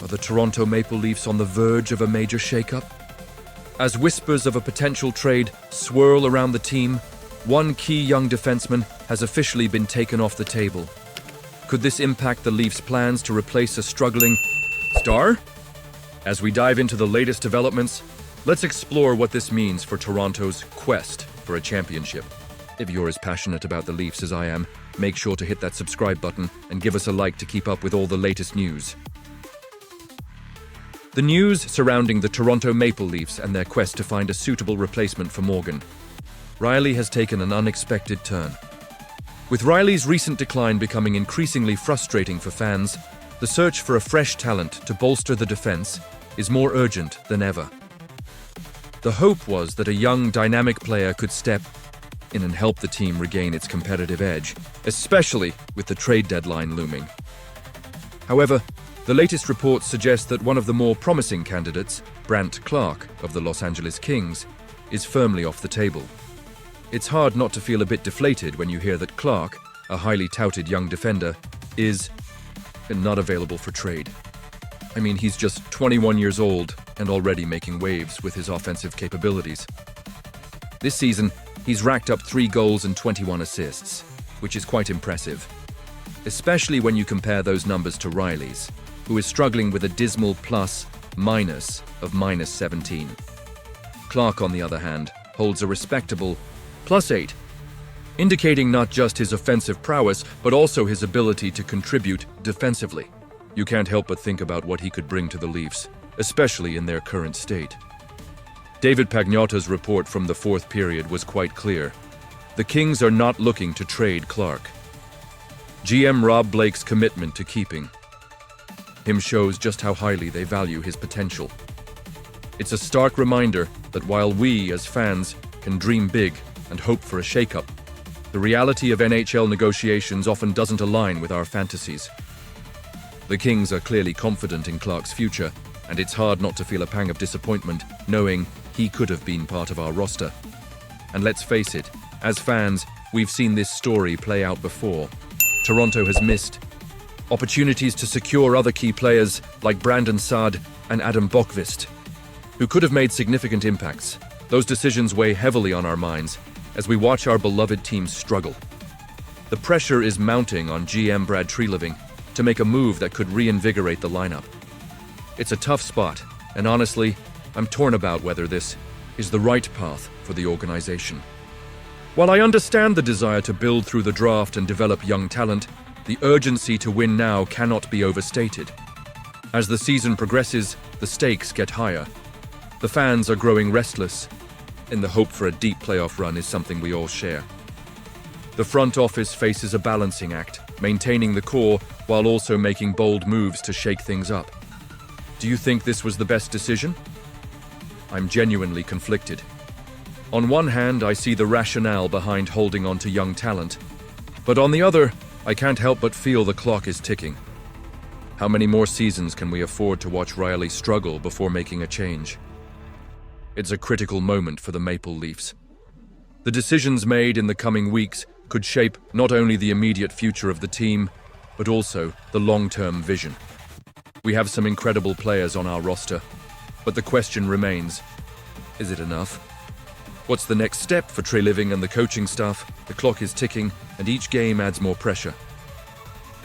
Are the Toronto Maple Leafs on the verge of a major shakeup? As whispers of a potential trade swirl around the team, one key young defenseman has officially been taken off the table. Could this impact the Leafs' plans to replace a struggling star? As we dive into the latest developments, let's explore what this means for Toronto's quest for a championship. If you're as passionate about the Leafs as I am, make sure to hit that subscribe button and give us a like to keep up with all the latest news. The news surrounding the Toronto Maple Leafs and their quest to find a suitable replacement for Morgan Rielly has taken an unexpected turn. With Rielly's recent decline becoming increasingly frustrating for fans, the search for a fresh talent to bolster the defense is more urgent than ever. The hope was that a young, dynamic player could step in and help the team regain its competitive edge, especially with the trade deadline looming. However, the latest reports suggest that one of the more promising candidates, Brandt Clarke of the Los Angeles Kings, is firmly off the table. It's hard not to feel a bit deflated when you hear that Clarke, a highly touted young defender, is not available for trade. I mean, he's just 21 years old and already making waves with his offensive capabilities. This season, he's racked up 3 goals and 21 assists, which is quite impressive, especially when you compare those numbers to Rielly's, who is struggling with a dismal plus-minus of -17. Clarke, on the other hand, holds a respectable +8, indicating not just his offensive prowess, but also his ability to contribute defensively. You can't help but think about what he could bring to the Leafs, especially in their current state. David Pagnotta's report from the 4th period was quite clear. The Kings are not looking to trade Clarke. GM Rob Blake's commitment to keeping him shows just how highly they value his potential. It's a stark reminder that while we, as fans, can dream big and hope for a shakeup, the reality of NHL negotiations often doesn't align with our fantasies. The Kings are clearly confident in Clarke's future, and it's hard not to feel a pang of disappointment knowing he could have been part of our roster. And let's face it, as fans, we've seen this story play out before. Toronto has missed opportunities to secure other key players like Brandon Saad and Adam Bokvist, who could have made significant impacts. Those decisions weigh heavily on our minds as we watch our beloved team struggle. The pressure is mounting on GM Brad Treliving to make a move that could reinvigorate the lineup. It's a tough spot, and honestly, I'm torn about whether this is the right path for the organization. While I understand the desire to build through the draft and develop young talent, the urgency to win now cannot be overstated. As the season progresses, the stakes get higher. The fans are growing restless, and the hope for a deep playoff run is something we all share. The front office faces a balancing act, maintaining the core while also making bold moves to shake things up. Do you think this was the best decision? I'm genuinely conflicted. On one hand, I see the rationale behind holding on to young talent, but on the other, I can't help but feel the clock is ticking. How many more seasons can we afford to watch Rielly struggle before making a change? It's a critical moment for the Maple Leafs. The decisions made in the coming weeks could shape not only the immediate future of the team, but also the long-term vision. We have some incredible players on our roster, but the question remains, is it enough? What's the next step for Treliving and the coaching staff? The clock is ticking, and each game adds more pressure.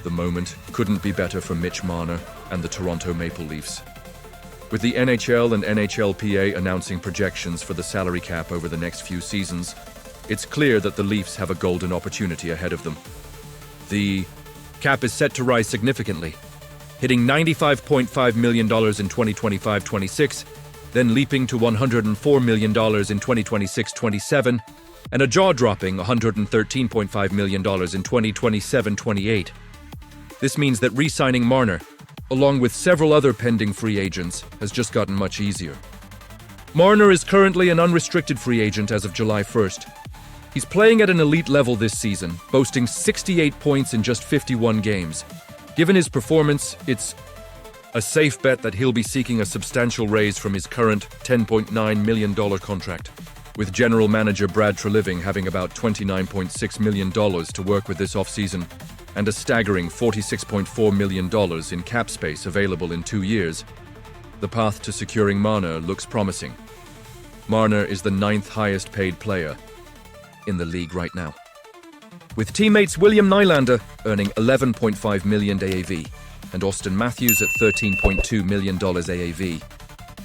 The moment couldn't be better for Mitch Marner and the Toronto Maple Leafs. With the NHL and NHLPA announcing projections for the salary cap over the next few seasons, it's clear that the Leafs have a golden opportunity ahead of them. The cap is set to rise significantly, hitting $95.5 million in 2025-26, then leaping to $104 million in 2026-27, and a jaw-dropping $113.5 million in 2027-28. This means that re-signing Marner, along with several other pending free agents, has just gotten much easier. Marner is currently an unrestricted free agent as of July 1st. He's playing at an elite level this season, boasting 68 points in just 51 games. Given his performance, it's a safe bet that he'll be seeking a substantial raise from his current $10.9 million contract, with general manager Brad Treliving having about $29.6 million to work with this offseason. and a staggering $46.4 million in cap space available in 2 years, the path to securing Marner looks promising. Marner is the 9th highest paid player in the league right now, with teammates William Nylander earning $11.5 million AAV and Austin Matthews at $13.2 million AAV.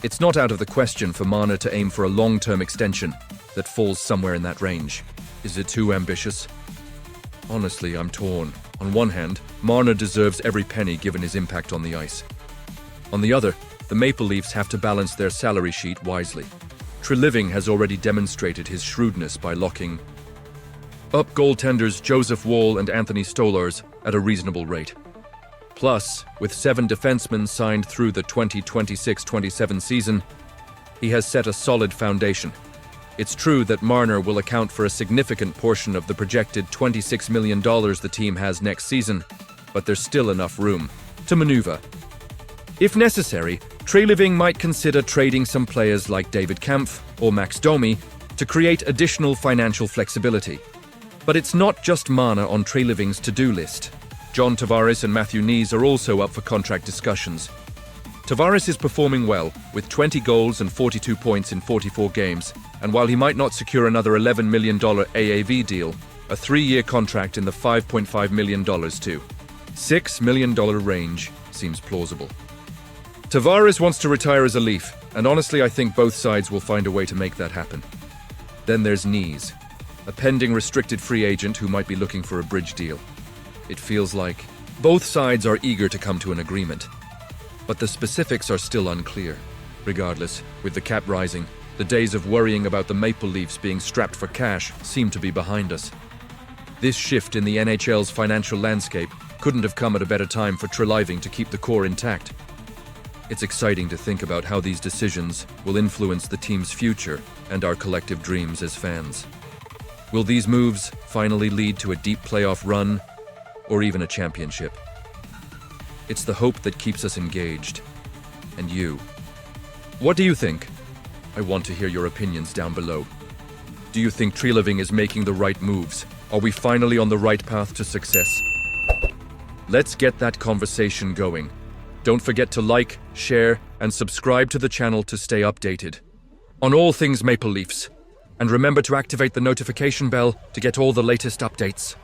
It's not out of the question for Marner to aim for a long-term extension that falls somewhere in that range. Is it too ambitious? Honestly, I'm torn. On one hand, Marner deserves every penny given his impact on the ice. On the other, the Maple Leafs have to balance their salary sheet wisely. Treliving has already demonstrated his shrewdness by locking up goaltenders Joseph Woll and Anthony Stolarz at a reasonable rate. Plus, with 7 defensemen signed through the 2026-27 season, he has set a solid foundation. It's true that Marner will account for a significant portion of the projected $26 million the team has next season, but there's still enough room to maneuver. If necessary, Treliving might consider trading some players like David Kampf or Max Domi to create additional financial flexibility. But it's not just Marner on Treliving's to-do list. John Tavares and Matthew Knies are also up for contract discussions. Tavares is performing well, with 20 goals and 42 points in 44 games, and while he might not secure another $11 million AAV deal, a 3-year contract in the $5.5 million to $6 million range seems plausible. Tavares wants to retire as a Leaf, and honestly I think both sides will find a way to make that happen. Then there's Knies, a pending restricted free agent who might be looking for a bridge deal. It feels like both sides are eager to come to an agreement, but the specifics are still unclear. Regardless, with the cap rising, the days of worrying about the Maple Leafs being strapped for cash seem to be behind us. This shift in the NHL's financial landscape couldn't have come at a better time for Treliving to keep the core intact. It's exciting to think about how these decisions will influence the team's future and our collective dreams as fans. Will these moves finally lead to a deep playoff run or even a championship? It's the hope that keeps us engaged. And you? What do you think? I want to hear your opinions down below. Do you think Treliving is making the right moves? Are we finally on the right path to success? Let's get that conversation going. Don't forget to like, share, and subscribe to the channel to stay updated on all things Maple Leafs. And remember to activate the notification bell to get all the latest updates.